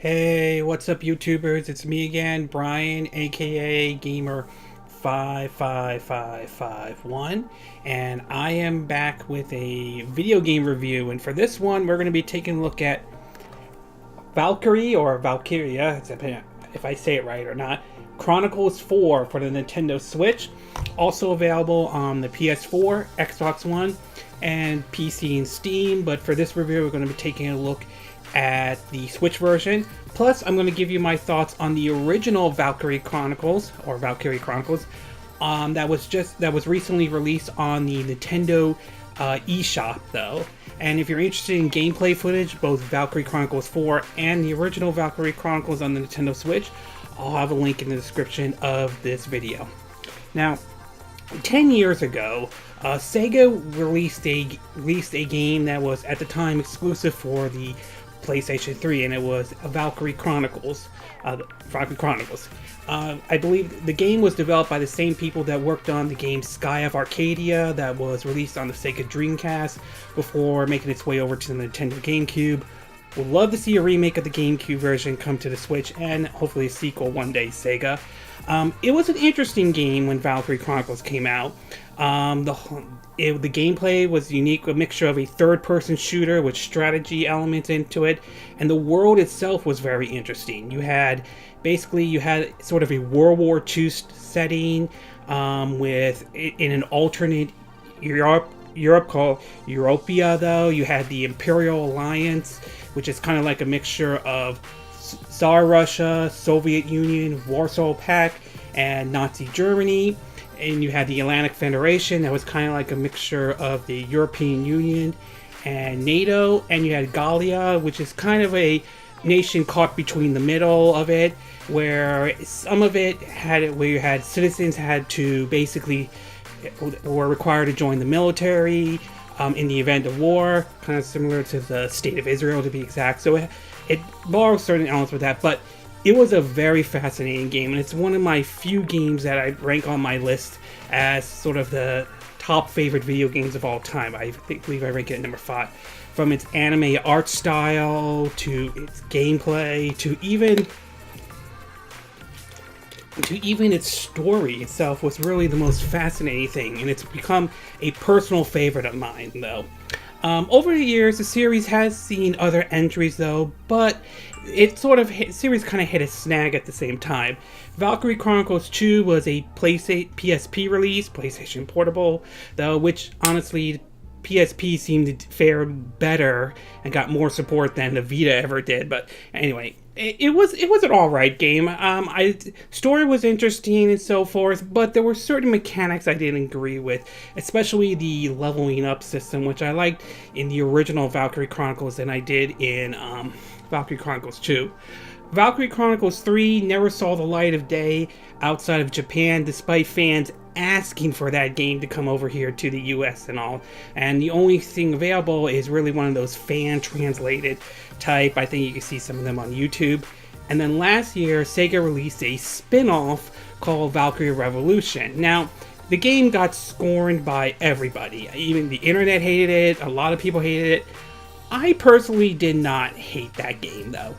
Hey, what's up, YouTubers? It's me again, Brian, aka Gamer55551, and I am back with a video game review. And for this one, we're going to be taking a look at Valkyrie or Valkyria, if I say it right or not, Chronicles 4 for the Nintendo Switch, also available on the PS4, Xbox One, and PC and Steam. But for this review, we're going to be taking a look at the Switch version. Plus, I'm going to give you my thoughts on the original Valkyrie Chronicles that was recently released on the Nintendo eShop though. And if you're interested in gameplay footage, both Valkyrie Chronicles 4 and the original Valkyrie Chronicles on the Nintendo Switch, I'll have a link in the description of this video. Now, 10 years ago, Sega released a game that was at the time exclusive for the PlayStation 3, and it was Valkyrie Chronicles. I believe the game was developed by the same people that worked on the game Sky of Arcadia that was released on the Sega Dreamcast before making its way over to the Nintendo GameCube. Would love to see a remake of the GameCube version come to the Switch, and hopefully a sequel one day, Sega. It was an interesting game when Valkyrie Chronicles came out. The gameplay was unique, a mixture of a third-person shooter with strategy elements into it, and the world itself was very interesting. You had sort of a World War II setting in an alternate Europe called Europia, though. You had the Imperial Alliance, which is kind of like a mixture of Tsar Russia, Soviet Union, Warsaw Pact, and Nazi Germany. And you had the Atlantic Federation that was kind of like a mixture of the European Union and NATO. And you had Gallia, which is kind of a nation caught between the middle of it, where some of it where you had citizens were required to join the military in the event of war, kind of similar to the State of Israel to be exact. So it borrows certain elements with that, but it was a very fascinating game, and it's one of my few games that I rank on my list as sort of the top favorite video games of all time. I believe I rank it at number 5. From its anime art style, to its gameplay, to even its story itself was really the most fascinating thing, and it's become a personal favorite of mine, though. Over the years, the series has seen other entries, though, but series kind of hit a snag at the same time. Valkyrie Chronicles 2 was a PSP release, PlayStation Portable, though, which honestly, PSP seemed to fare better and got more support than the Vita ever did. But anyway, it was an alright game. Story was interesting and so forth, but there were certain mechanics I didn't agree with, especially the leveling up system, which I liked in the original Valkyrie Chronicles than I did in Valkyrie Chronicles 2. Valkyrie Chronicles 3 never saw the light of day outside of Japan, despite fans asking for that game to come over here to the US and all. And the only thing available is really one of those fan translated type. I think you can see some of them on YouTube. And then last year, Sega released a spin-off called Valkyria Revolution. Now, the game got scorned by everybody. Even the internet hated it, a lot of people hated it. I personally did not hate that game, though.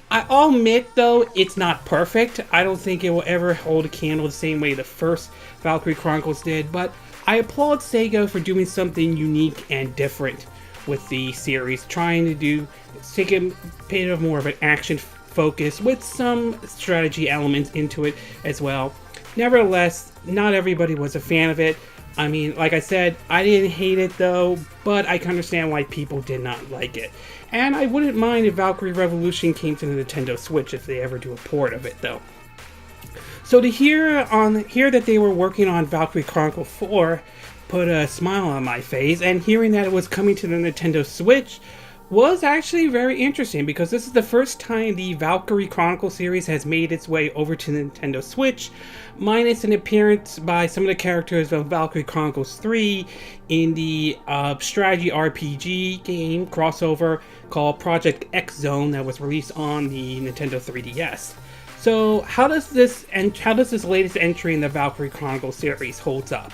I'll admit, though, it's not perfect. I don't think it will ever hold a candle the same way the first Valkyrie Chronicles did, but I applaud Sega for doing something unique and different with the series, trying to take a bit of more of an action focus with some strategy elements into it as well. Nevertheless, not everybody was a fan of it. I mean, like I said, I didn't hate it though, but I can understand why people did not like it. And I wouldn't mind if Valkyrie Revolution came to the Nintendo Switch if they ever do a port of it though. So to hear that they were working on Valkyrie Chronicle 4 put a smile on my face, and hearing that it was coming to the Nintendo Switch was actually very interesting, because this is the first time the Valkyrie Chronicle series has made its way over to the Nintendo Switch, minus an appearance by some of the characters of Valkyrie Chronicles 3 in the strategy RPG game crossover called Project X Zone that was released on the Nintendo 3DS. So how does this latest entry in the Valkyrie Chronicles series holds up?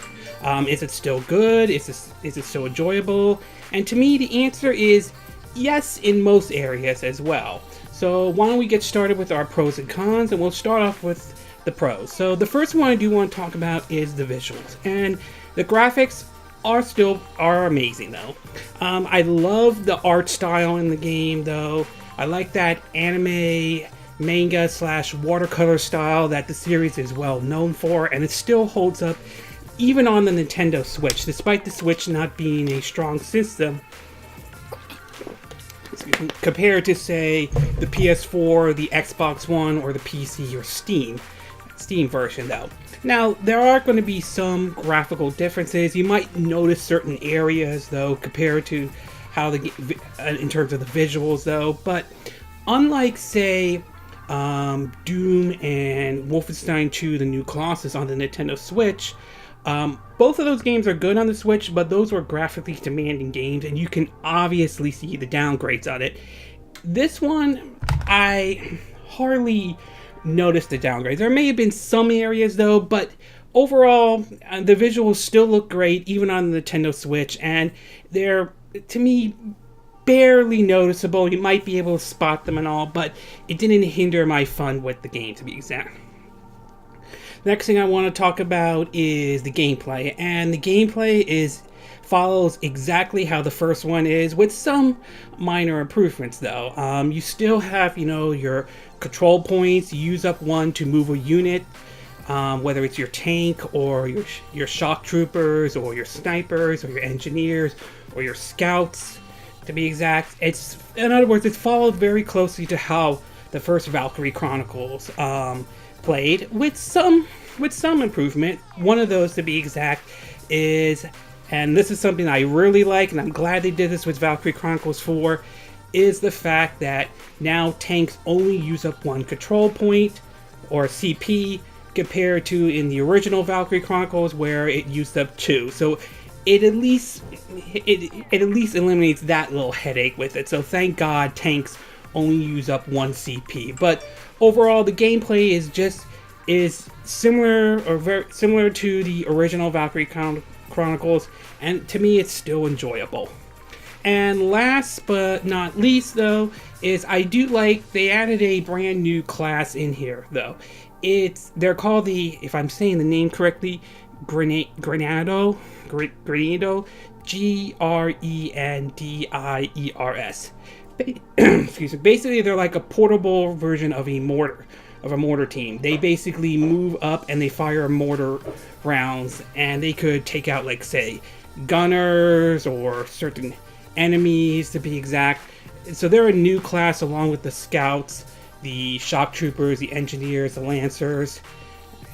Is it still good? Is it still enjoyable? And to me, the answer is yes in most areas as well. So why don't we get started with our pros and cons, and we'll start off with the pros. So the first one I do want to talk about is the visuals, and the graphics are amazing though. I love the art style in the game though. I like that anime manga / watercolor style that the series is well known for, and it still holds up even on the Nintendo Switch, despite the Switch not being a strong system compared to, say, the PS4, the Xbox One, or the PC or Steam version though. Now, there are going to be some graphical differences. You might notice certain areas though compared to how in terms of the visuals though, but unlike, say, Doom and Wolfenstein 2 The New Colossus on the Nintendo Switch, both of those games are good on the Switch, but those were graphically demanding games, and you can obviously see the downgrades on it. This one, I hardly noticed the downgrades. There may have been some areas though, but overall, the visuals still look great, even on the Nintendo Switch, and they're, to me, barely noticeable. You might be able to spot them and all, but it didn't hinder my fun with the game, to be exact. Next thing I want to talk about is the gameplay, and the gameplay follows exactly how the first one is, with some minor improvements though. You still have, your control points. You use up one to move a unit, whether it's your tank or your shock troopers or your snipers or your engineers or your scouts, to be exact. In other words, it's followed very closely to how the first Valkyria Chronicles played, with some improvement. One of those, to be exact, is, and this is something I really like, and I'm glad they did this with Valkyria Chronicles 4, is the fact that now tanks only use up one control point, or CP, compared to in the original Valkyria Chronicles where it used up two. So it at least eliminates that little headache with it. So thank God tanks only use up one CP. But overall, the gameplay is similar, or very similar to the original Valkyria Chronicles, and to me it's still enjoyable. And last but not least though, is I do like they added a brand new class in here though. They're called the, if I'm saying the name correctly, Grenadiers, Grenadiers. Excuse me. Basically, they're like a portable version of a mortar team. They basically move up and they fire mortar rounds, and they could take out, like, say, gunners or certain enemies, to be exact. So they're a new class along with the scouts, the shock troopers, the engineers, the lancers,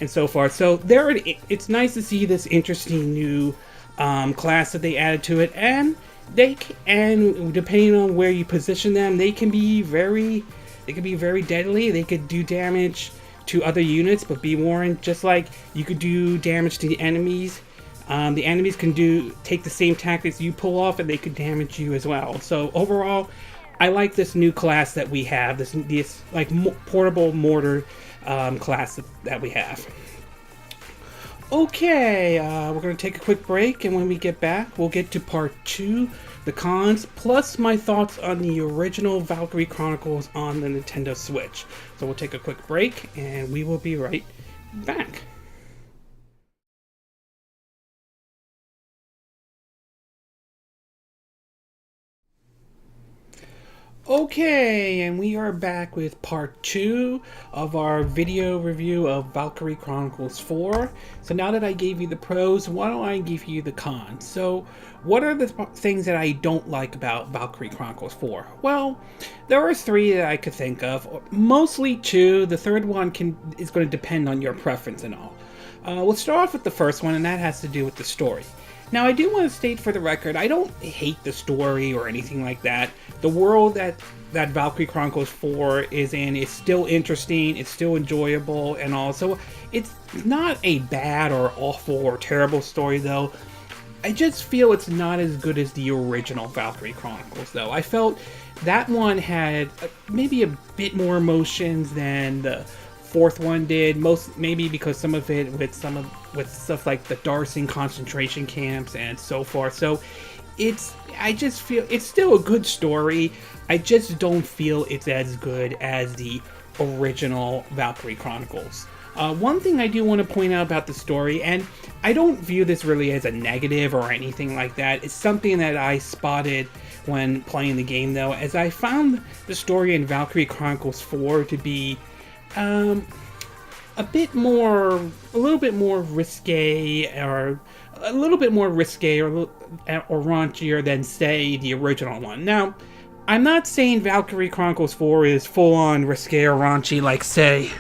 and so forth. So it's nice to see this interesting new class that they added to it, and depending on where you position them, they can be very deadly. They could do damage to other units, but be warned, just like you could do damage to the enemies. The enemies can take the same tactics you pull off, and they could damage you as well. So overall, I like this new class that we have, this like portable mortar class that we have. Okay, we're going to take a quick break, and when we get back, we'll get to part 2, the cons, plus my thoughts on the original Valkyria Chronicles on the Nintendo Switch. So we'll take a quick break, and we will be right back. Okay, and we are back with part 2 of our video review of Valkyria Chronicles 4. So now that I gave you the pros, why don't I give you the cons? So what are the things that I don't like about Valkyria Chronicles 4? Well, there are 3 that I could think of, mostly 2. The third one is going to depend on your preference and all. We'll start off with the first one, and that has to do with the story. Now, I do want to state for the record, I don't hate the story or anything like that. The world that Valkyria Chronicles 4 is in is still interesting, it's still enjoyable, and all. So it's not a bad or awful or terrible story, though. I just feel it's not as good as the original Valkyria Chronicles, though. I felt that one had maybe a bit more emotions than the fourth one did, maybe because some of it with stuff like the Darsing concentration camps and so forth. So I just feel it's still a good story. I just don't feel it's as good as the original Valkyria Chronicles. One thing I do want to point out about the story, and I don't view this really as a negative or anything like that, it's something that I spotted when playing the game though, as I found the story in Valkyria Chronicles 4 to be a little bit more risque, or raunchier than, say, the original one. Now, I'm not saying Valkyria Chronicles 4 is full-on risque or raunchy like, say,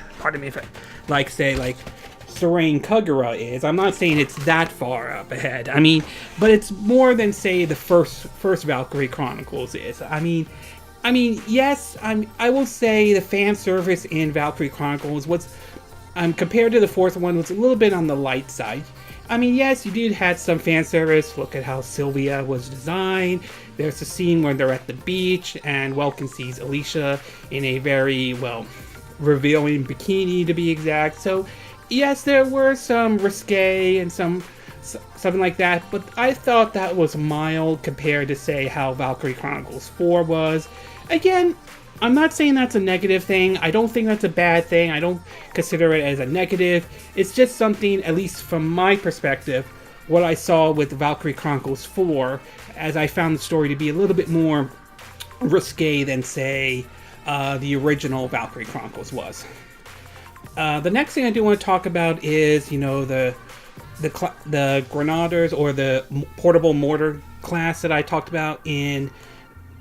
like Serene Kagura is. I'm not saying it's that far up ahead. I mean, but it's more than, say, the first Valkyria Chronicles is. I mean, yes, I will say the fan service in Valkyria Chronicles was, compared to the fourth one, was a little bit on the light side. I mean, yes, you did have some fan service. Look at how Sylvia was designed. There's a scene where they're at the beach and Welkin sees Alicia in a very, well, revealing bikini, to be exact. So, yes, there were some risque and something like that, but I thought that was mild compared to, say, how Valkyria Chronicles 4 was. Again, I'm not saying that's a negative thing. I don't think that's a bad thing. I don't consider it as a negative. It's just something, at least from my perspective, what I saw with Valkyria Chronicles 4, as I found the story to be a little bit more risque than, say, the original Valkyria Chronicles was. The next thing I do want to talk about is, you know, the Grenadiers, or the portable mortar class that I talked about in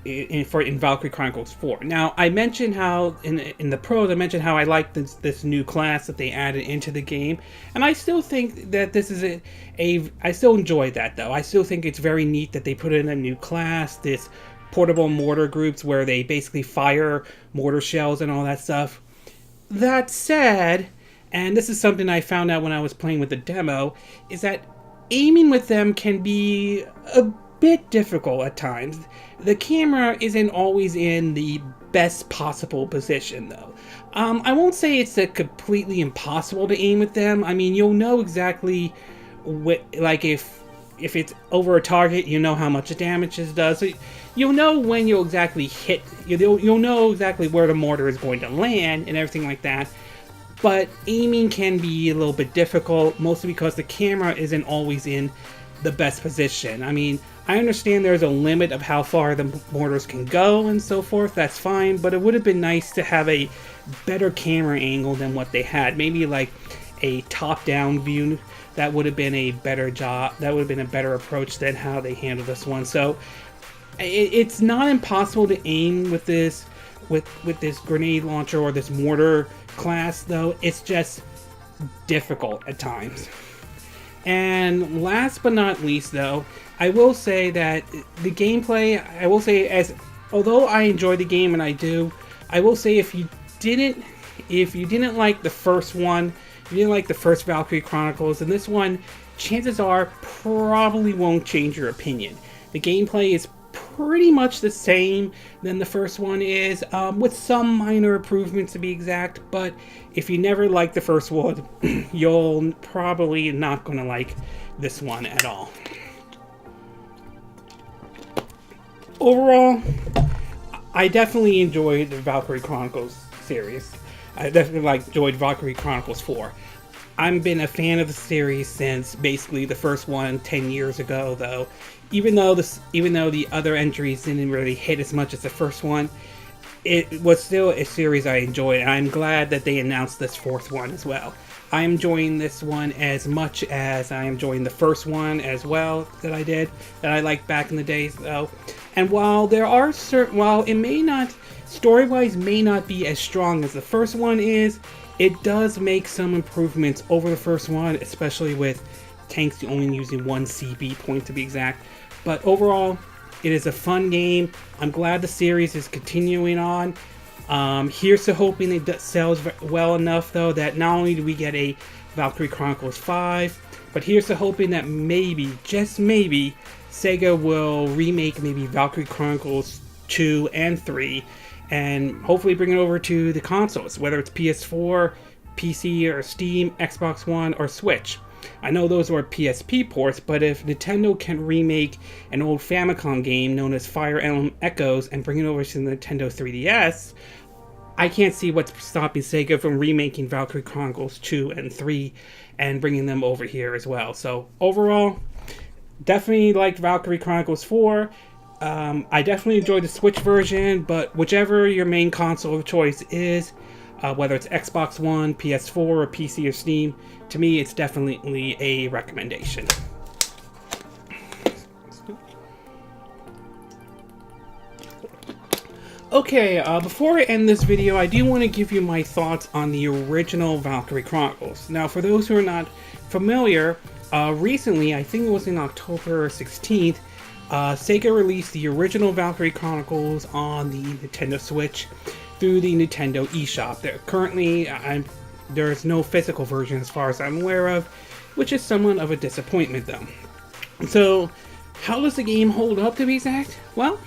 Valkyria Chronicles 4. Now, I mentioned how in the pros, I mentioned how I like this new class that they added into the game, and I still think that this is I still enjoy that though. I still think it's very neat that they put in a new class, this portable mortar groups where they basically fire mortar shells and all that stuff. That said, and this is something I found out when I was playing with the demo, is that aiming with them can be a bit difficult at times. The camera isn't always in the best possible position though. I won't say it's completely impossible to aim with them. I mean, you'll know exactly like if it's over a target, you know how much damage it does. So you'll know when you'll exactly hit. You'll know exactly where the mortar is going to land and everything like that. But aiming can be a little bit difficult, mostly because the camera isn't always in the best position. I mean, I understand there's a limit of how far the mortars can go and so forth, that's fine, but it would have been nice to have a better camera angle than what they had. Maybe like a top-down view. That would have been a better job. That would have been a better approach than how they handled this one. So it's not impossible to aim with this grenade launcher or this mortar class, though. It's just difficult at times. And last but not least, though, I will say that the gameplay, although I enjoy the game, and I do, I will say if you didn't like the first one, if you didn't like the first Valkyria Chronicles, and this one, chances are probably won't change your opinion. The gameplay is pretty much the same than the first one is, with some minor improvements to be exact, but if you never liked the first one, you're probably not going to like this one at all. Overall, I definitely enjoyed the Valkyria Chronicles series. I definitely enjoyed Valkyria Chronicles 4. I've been a fan of the series since basically the first one 10 years ago, though. Even though the other entries didn't really hit as much as the first one, it was still a series I enjoyed, and I'm glad that they announced this fourth one as well. I'm enjoying this one as much as I am enjoying the first one as well that I liked back in the days, though. And while it may not, story-wise, may not be as strong as the first one is, it does make some improvements over the first one, especially with tanks only using one CB point to be exact. But overall, it is a fun game. I'm glad the series is continuing on. Here's to hoping it sells well enough, though, that not only do we get a Valkyria Chronicles 5, but here's to hoping that maybe, just maybe, Sega will remake maybe Valkyria Chronicles 2 and 3, and hopefully bring it over to the consoles, whether it's PS4, PC, or Steam, Xbox One, or Switch. I know those were PSP ports, but if Nintendo can remake an old Famicom game known as Fire Emblem Echoes and bring it over to the Nintendo 3DS, I can't see what's stopping Sega from remaking Valkyria Chronicles 2 and 3 and bringing them over here as well. So overall, definitely liked Valkyria Chronicles 4. I definitely enjoyed the Switch version, but whichever your main console of choice is, whether it's Xbox One, PS4, or PC or Steam, to me it's definitely a recommendation. Okay, before I end this video, I do want to give you my thoughts on the original Valkyria Chronicles. Now, for those who are not familiar, recently, I think it was in October 16th, Sega released the original Valkyria Chronicles on the Nintendo Switch through the Nintendo eShop. Currently, there's no physical version as far as I'm aware of, which is somewhat of a disappointment though. So, how does the game hold up to be exact? Well,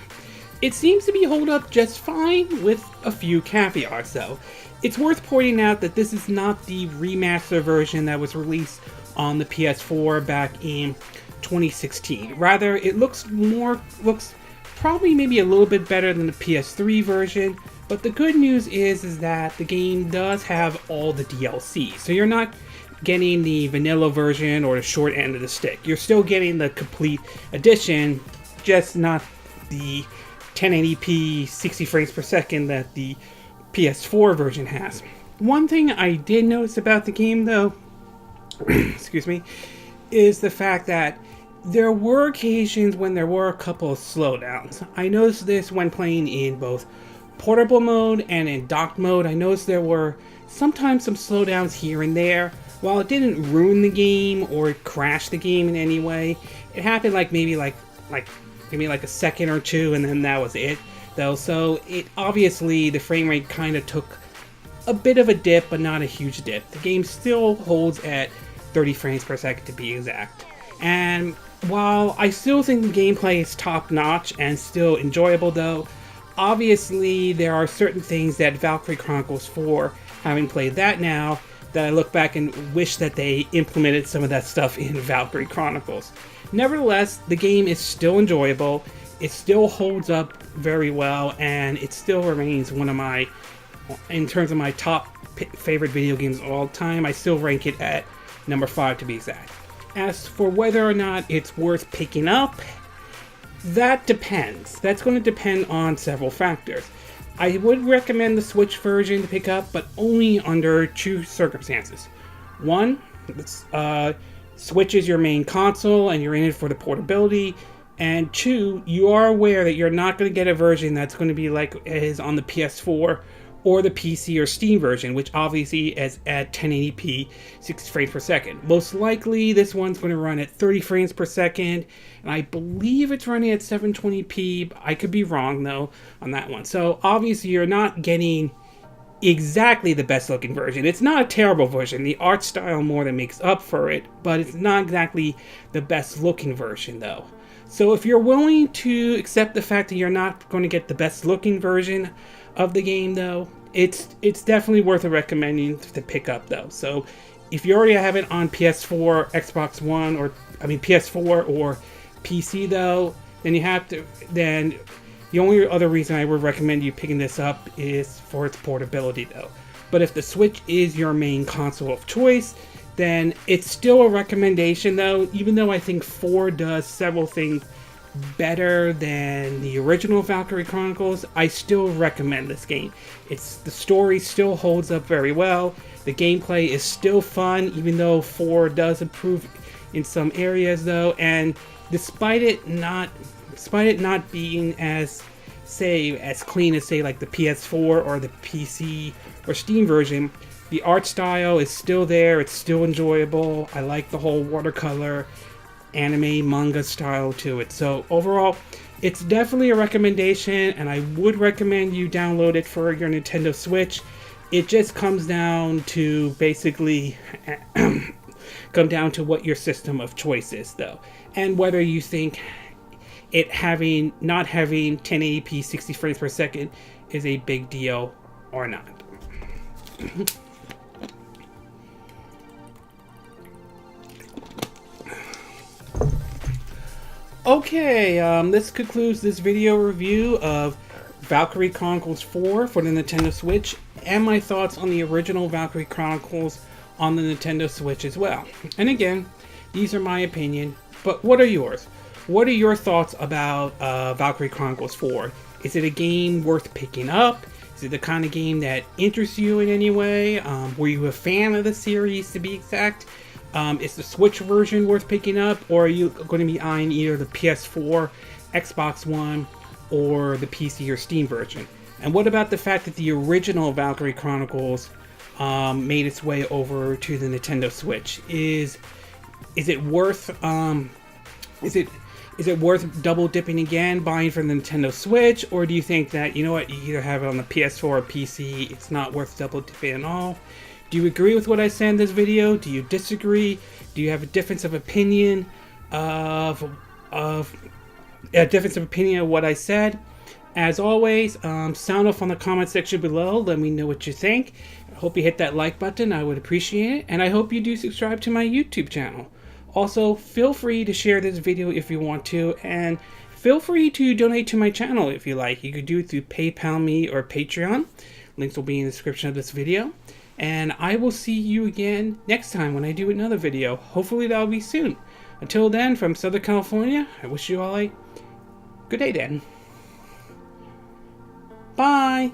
it seems to be hold up just fine with a few caveats though. It's worth pointing out that this is not the remaster version that was released on the PS4 back in 2016. Rather, it looks probably maybe a little bit better than the PS3 version, but the good news is that the game does have all the DLC. So you're not getting the vanilla version or the short end of the stick. You're still getting the complete edition, just not the 1080p 60 frames per second that the PS4 version has. One thing I did notice about the game though, excuse me, is the fact that there were occasions when there were a couple of slowdowns. I noticed this when playing in both portable mode and in docked mode. I noticed there were sometimes some slowdowns here and there. While it didn't ruin the game or crash the game in any way, it happened maybe a second or two, and then that was it though. So it obviously, the frame rate kind of took a bit of a dip, but not a huge dip. The game still holds at 30 frames per second to be exact. And while I still think the gameplay is top notch and still enjoyable though, obviously there are certain things that Valkyria Chronicles 4, having played that now, that I look back and wish that they implemented some of that stuff in Valkyria Chronicles. Nevertheless, the game is still enjoyable, it still holds up very well, and it still remains one of my, in terms of my top favorite video games of all time, I still rank it at number 5 to be exact. As for whether or not it's worth picking up, that depends. That's going to depend on several factors. I would recommend the Switch version to pick up, but only under two circumstances. One, Switch is your main console and you're in it for the portability. And two, you are aware that you're not going to get a version that's going to be like it is on the PS4 or the PC or Steam version, which obviously is at 1080p 60 frames per second. Most likely this one's going to run at 30 frames per second, and I believe it's running at 720p. I could be wrong though on that one. So obviously you're not getting exactly the best looking version. It's not a terrible version. The art style more than makes up for it, but it's not exactly the best looking version though. So if you're willing to accept the fact that you're not going to get the best looking version of the game though, it's definitely worth recommending to pick up though. So if you already have it on PS4, Xbox One, or PS4 or PC though, then the only other reason I would recommend you picking this up is for its portability though. But if the Switch is your main console of choice, then it's still a recommendation though, even though I think 4 does several things better than the original Valkyria Chronicles. I still recommend this game. The story still holds up very well. The gameplay is still fun, even though 4 does improve in some areas though, and despite it not being as clean as like the PS4 or the PC or Steam version, the art style is still there. It's still enjoyable. I like the whole watercolor anime manga style to it. So overall, it's definitely a recommendation, and I would recommend you download it for your Nintendo Switch. It just comes down to basically what your system of choice is though, and whether you think it not having 1080p 60 frames per second is a big deal or not. Okay, this concludes this video review of Valkyria Chronicles 4 for the Nintendo Switch, and my thoughts on the original Valkyria Chronicles on the Nintendo Switch as well. And again, these are my opinion, but what are yours? What are your thoughts about Valkyria Chronicles 4? Is it a game worth picking up? Is it the kind of game that interests you in any way? Were you a fan of the series, to be exact? Is the Switch version worth picking up, or are you going to be eyeing either the PS4, Xbox One, or the PC or Steam version? And what about the fact that the original Valkyria Chronicles made its way over to the Nintendo Switch? Is it worth is it worth double dipping again, buying for the Nintendo Switch, or do you think that, you know what, you either have it on the PS4 or PC, it's not worth double dipping at all? Do you agree with what I said in this video? Do you disagree? Do you have a difference of opinion of what I said? As always, sound off on the comment section below. Let me know what you think. I hope you hit that like button. I would appreciate it. And I hope you do subscribe to my YouTube channel. Also, feel free to share this video if you want to. And feel free to donate to my channel if you like. You could do it through PayPal me or Patreon. Links will be in the description of this video. And I will see you again next time when I do another video. Hopefully that'll be soon. Until then, from Southern California, I wish you all a good day then. Bye!